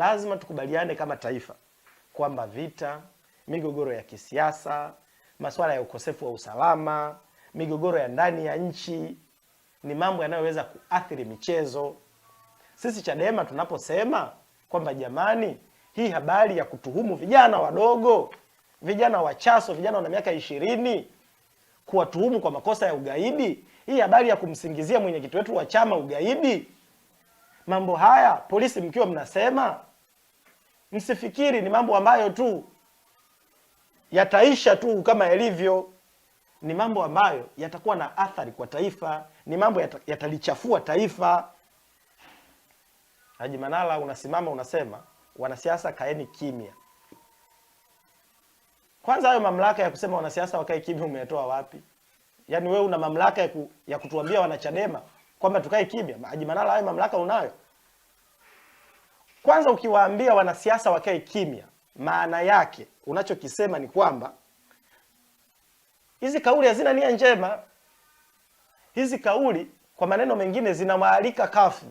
lazima tukubaliane kama taifa kwamba vita, migogoro ya kisiasa, masuala ya ukosefu wa usalama, migogoro ya ndani ya nchi ni mambo yanayoweza kuathiri michezo. Sisi Chadema tunaposema kwamba jamani, hii habari ya kutuhumu vijana wadogo, vijana wachaso, vijana wana miaka 20, kuwatuhumu kwa makosa ya ugaidi, hii habari ya kumsingizia mwenyekiti wetu wa chama ugaidi, mambo haya polisi mkiwa mnasema, msifikiri ni mambo ambayo tu yataisha tu kama yalivyo. Ni mambo ambayo yatakuwa na athari kwa taifa, ni mambo yatalichafua taifa. Haji Manara unasimama unasema wanasiasa kaeni kimya. Kwanza hayo mamlaka ya kusema wanasiasa wakae kimya umeyatoa wapi? Yaani wewe una mamlaka ya kutuambia wanachadema kwamba tukae kimya? Haji Manara hayo mamlaka unayo? Kwanza ukiwaambia wanasiasa wakae kimya, maana yake unachokisema ni kwamba hizi kauli hazina nia njema. Hizi kauli kwa maneno mengine zinawaalika kafu,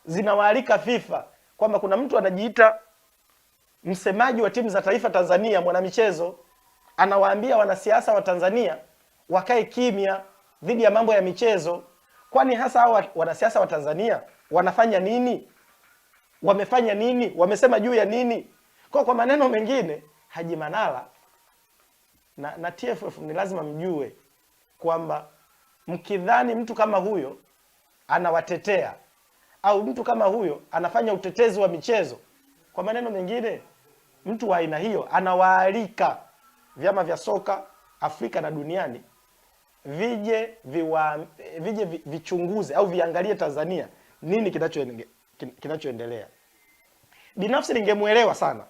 zinawaalika FIFA, kwamba kuna mtu anajiita msemaji wa timu za taifa Tanzania, mwanamichezo, anawaambia wanasiasa wa Tanzania wakae kimya dhidi ya mambo ya michezo. Kwani hasa hao wanasiasa wa Tanzania wanafanya nini? Wamefanya nini? Wamesema juu ya nini? Kwa maneno mengine, Haji Manara na TFF ni lazima mjue kwamba mkidhani mtu kama huyo anawatetea au mtu kama huyo anafanya utetezi wa michezo, kwa maneno mengine, mtu wa aina hiyo anawaalika vyama vya soka Afrika na duniani vije vichunguze au viangalie Tanzania nini kinachoendelea. Binafsi ningemuelewa sana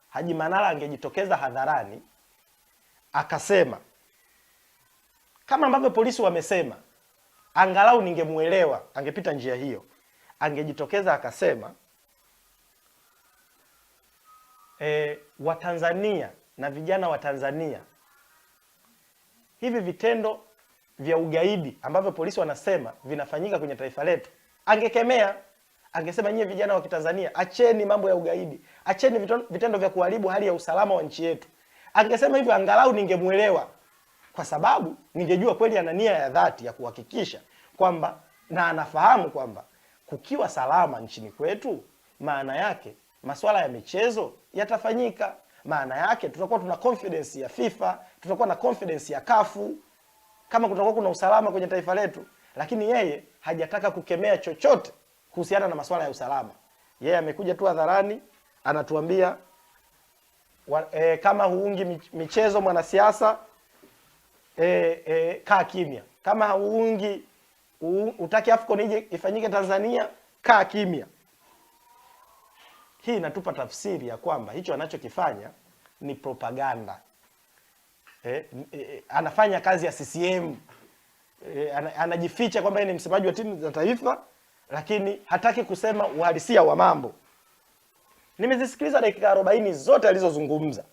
Haji Manara angejitokeza hadharani akasema kama ambavyo polisi wamesema, angalau ningemuelewa, angepita njia hiyo. Angejitokeza akasema Watanzania na vijana wa Tanzania, hivi vitendo vya ugaidi ambavyo polisi wanasema vinafanyika kwenye taifa letu, angekemea. Angesema nyie vijana wa Kitanzania, acheni mambo ya ugaidi, acheni vitendo vya kuharibu hali ya usalama wa nchi yetu. Angesema hivyo, angalau ningemuelewa, kwa sababu ningejua kweli ana nia ya dhati ya kuhakikisha kwamba, na anafahamu kwamba kukiwa salama nchini kwetu, maana yake masuala ya michezo yatafanyika. Maana yake tutakuwa tuna confidence ya FIFA, tutakuwa na confidence ya kafu, kama kutakuwa kuna usalama kwenye taifa letu. Lakini yeye hajataka kukemea chochote kuhusiana na masuala ya usalama. Yeye amekuja tu hadharani anatuambia kama huungi michezo mwanasiasa, kaa kimya. Kama huungi utaki AFCON ije ifanyike Tanzania, kaa kimya. Hii inatupa tafsiri ya kwamba hicho anachokifanya ni propaganda. Anafanya kazi ya CCM. Anajificha kwamba yeye ni msemaji wa timu za taifa, lakini hataki kusema uhalisia wa mambo. Nimezisikiliza dakika 40 zote alizozungumza.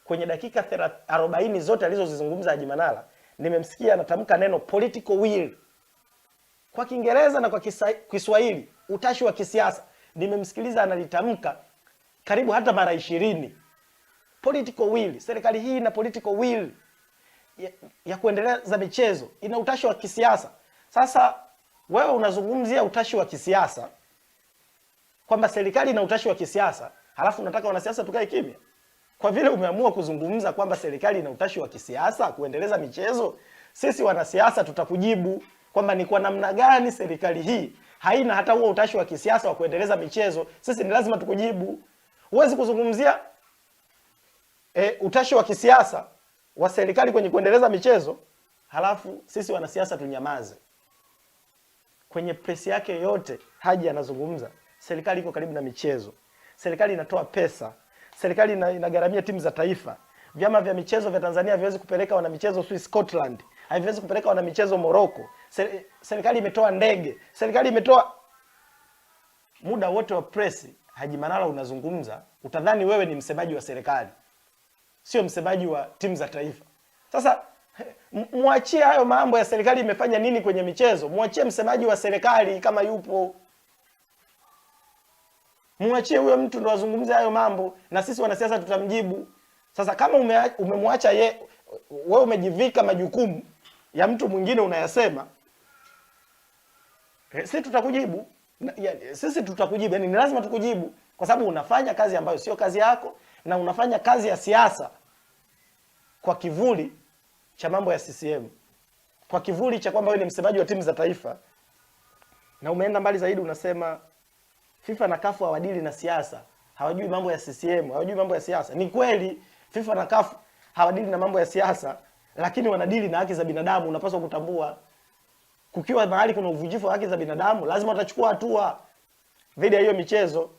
Kwenye dakika 40 zote alizozizungumza Haji Manara, nimemsikia anatamka neno political will kwa Kiingereza na kwa Kiswahili, utashi wa kisiasa. Nimemsikiliza analitamka karibu hata mara 20. Political will. Serikali hii ina political will ya kuendeleza michezo, ina utashi wa kisiasa. Sasa wewe unazungumzia utashi wa kisiasa, kwamba serikali ina utashi wa kisiasa, halafu unataka wanasiasa tukae kimya? Kwa vile umeamua kuzungumza kwamba serikali ina utashi wa kisiasa kuendeleza michezo, sisi wanasiasa tutakujibu kwamba ni kwa namna gani serikali hii haina hata huo utashi wa kisiasa wa kuendeleza michezo. Sisi ni lazima tukujibu. Huwezi kuzungumzia utashi wa kisiasa wa serikali kwenye kuendeleza michezo, halafu sisi wanasiasa tunyamaze. Kwenye press yake yote Haji anazungumza serikali iko karibu na michezo, serikali inatoa pesa, serikali inagharamia timu za taifa. Vyama vya michezo vya Tanzania haviwezi kupeleka wana michezo Scotland, haviwezi kupeleka wana michezo Morocco. Serikali imetoa ndege, serikali imetoa. Muda wote wa press Haji Manara unazungumza, utadhani wewe ni msemaji wa serikali, sio msemaji wa timu za taifa. Sasa muachie hayo mambo ya serikali imefanya nini kwenye michezo, muachie msemaji wa serikali kama yupo. Muachie huyo mtu ndo azungumze hayo mambo, na sisi wanasiasa tutamjibu. Sasa kama umemwacha wewe umejivika majukumu ya mtu mwingine unayasema, sisi tutakujibu. Sisi tutakujibu, yani ni lazima tukujibu, kwa sababu unafanya kazi ambayo sio kazi yako, na unafanya kazi ya siasa kwa kivuli cha mambo ya CCM, kwa kivuli cha kwamba wewe ni msemaji wa timu za taifa. Na umeenda mbali zaidi, unasema FIFA na CAF hawadili na siasa, hawajui mambo ya CCM, hawajui mambo ya siasa. Ni kweli FIFA na CAF hawadili na mambo ya siasa, lakini wanadili na haki za binadamu. Unapaswa kutambua, kukiwa mahali kuna uvunjifu wa haki za binadamu, lazima watachukua hatua dhidi ya hiyo michezo.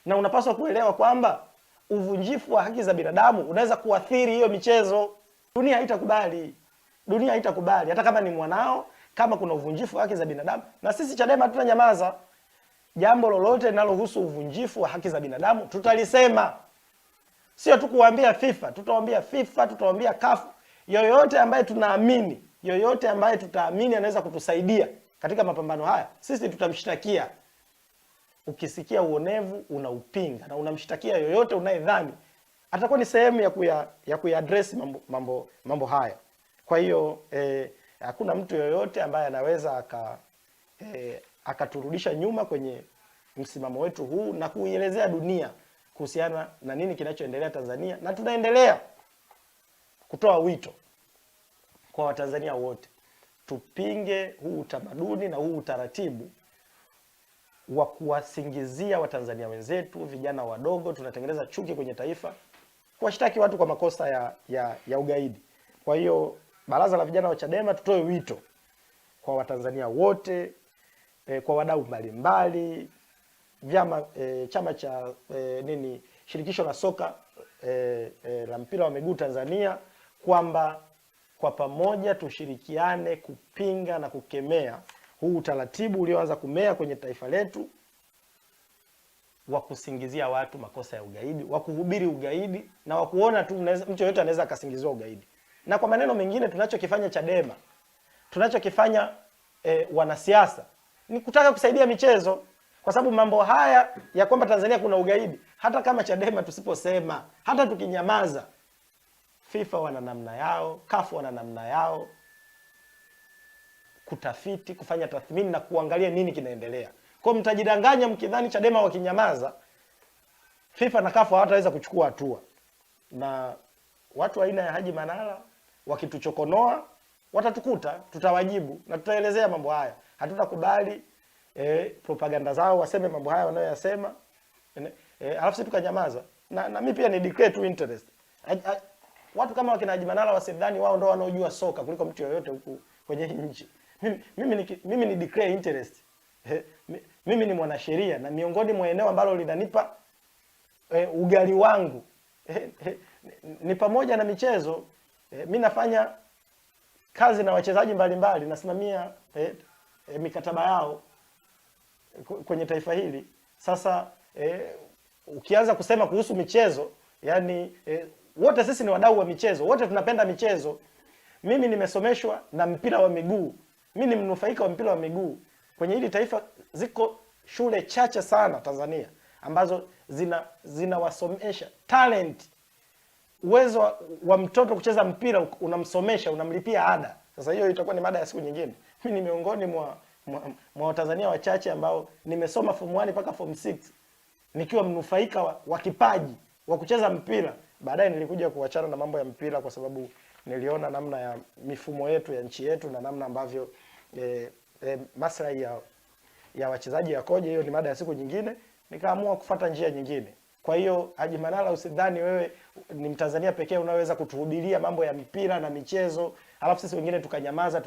Na unapaswa kuelewa kwamba uvunjifu wa haki za binadamu unaweza kuathiri hiyo michezo. Dunia haitakubali. Dunia haitakubali. Hata kama ni mwanao, kama kuna uvunjifu wa haki za binadamu, na sisi Chadema tutanyamaza. Jambo lolote linalohusu uvunjifu wa haki za binadamu tutalisema. Sio tu kuambia FIFA, tutawaambia FIFA, tutawaambia CAF, yoyote ambaye tunaamini, yoyote ambaye tutaamini anaweza kutusaidia katika mapambano haya, sisi tutamshtakia. Ukisikia uonevu unaupinga na unamshtakia yoyote unayedhani atakuwa ni sehemu ya kuaddress mambo haya. Kwa hiyo hakuna mtu yoyote ambaye anaweza akaturudisha nyuma kwenye msimamo wetu huu na kuielezea dunia kuhusiana na nini kinachoendelea Tanzania. Na tunaendelea kutoa wito kwa Watanzania wote, tupinge huu utamaduni na huu utaratibu wa kuwasingizia Watanzania wenzetu, vijana wadogo, tunatengeneza chuki kwenye taifa, kuwashtaki watu kwa makosa ya ugaidi. Kwa hiyo baraza la vijana wa Chadema tutoe wito kwa Watanzania wote, kwa wadau mbalimbali, vyama, chama cha shirikisho la soka la mpira wa miguu Tanzania, kwamba kwa pamoja tushirikiane kupinga na kukemea huu utaratibu ulioanza kumea kwenye taifa letu wa kusingizia watu makosa ya ugaidi, wa kuhubiri ugaidi na wa kuona tu mtu yote anaweza akasingiziwa ugaidi. Na kwa maneno mengine, tunachokifanya Chadema, tunachokifanya wanasiasa ni kutaka kusaidia michezo, kwa sababu mambo haya ya kwamba Tanzania kuna ugaidi, hata kama Chadema tusiposema, hata tukinyamaza, FIFA wana namna yao, CAF wana namna yao kutafiti, kufanya tathmini na kuangalia nini kinaendelea. Kwa mtajidanganya mkidhani Chadema wakinyamaza FIFA na CAF hawataweza kuchukua hatua. Na watu aina ya Haji Manara wakituchokonoa watatukuta, tutawajibu na tutaelezea mambo haya. Hatutakubali propaganda zao waseme mambo haya wanayoyasema, alafu sisi tukanyamaza. Na mimi pia ni declare to interest. Watu kama wakina Haji Manara wasidhani wao ndio wanaojua soka kuliko mtu yoyote huku kwenye nchi. Mimi ni declare interest. Mimi ni mwanasheria, na miongoni mwa eneo ambalo linanipa ugali wangu ni pamoja na michezo. Mimi nafanya kazi na wachezaji mbalimbali, nasimamia mikataba yao kwenye taifa hili. Sasa ukianza kusema kuhusu michezo, yani wote sisi ni wadau wa michezo, wote tunapenda michezo. Mimi nimesomeshwa na mpira wa miguu, mimi ni mnufaika wa mpira wa miguu. Kwenye hili taifa ziko shule chache sana Tanzania ambazo zinawasomesha talent. Uwezo wa mtoto kucheza mpira unamsomesha, unamlipia ada. Sasa hiyo itakuwa ni mada ya siku nyingine. Mimi ni miongoni mwa Watanzania wachache ambao nimesoma form 1 mpaka form 6 nikiwa mnufaika wa kipaji wa kucheza mpira. Baadaye nilikuja kuachana na mambo ya mpira kwa sababu niliona namna ya mifumo yetu ya nchi yetu na namna ambavyo maslahi ya wachezaji yakoje. Hiyo ni mada ya siku nyingine, nikaamua kufuata njia nyingine. Kwa hiyo Haji Manara, usidhani wewe ni Mtanzania pekee unaweza kutuhubiria mambo ya mpira na michezo, alafu sisi wengine tukanyamaza